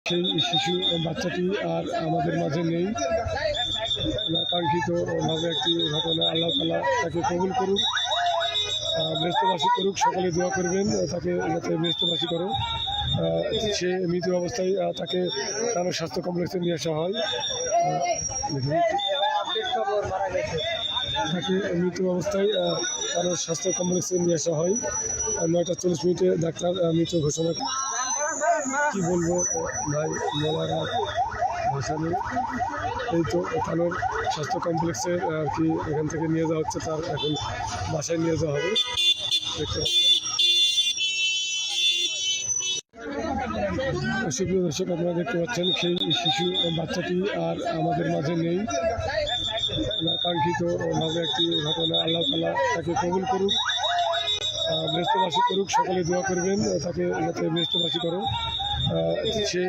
সেই শিশু বাচ্চাটি আর আমাদের মাঝে নেই। কাঙ্ক্ষিতভাবে একটি ঘটনা, আল্লাহ তাআলা তাকে কবুল করুক, বেহেশতবাসী করুক। সকলে দোয়া করবেন তাকে যাতে বেহেশতবাসী করো। সে মৃত অবস্থায় তাকে কারো স্বাস্থ্য কমপ্লেক্সে নিয়ে আসা হয়। তাকে মৃত অবস্থায় কারো স্বাস্থ্য কমপ্লেক্সে নিয়ে আসা হয়। 9:40 ডাক্তার মৃত ঘোষণা। কি বলবো ভাই, বলার আর ভাষা নেই। এই তো কানোর স্বাস্থ্য কমপ্লেক্সে আর কি এখান থেকে নিয়ে যাওয়া হচ্ছে, তার এখন বাসায় নিয়ে যাওয়া হবে। দেখতে পাচ্ছেন সুপ্রিয় দর্শক, আপনারা দেখতে পাচ্ছেন সেই শিশু বাচ্চাটি আর আমাদের মাঝে নেই। কাঙ্ক্ষিতভাবে একটি ঘটনা, আল্লাহ তাআলা তাকে কবুল করুক, বেহেশতবাসী করুক। সকলে দোয়া করবেন তাকে যাতে বেহেশতবাসী করো। সে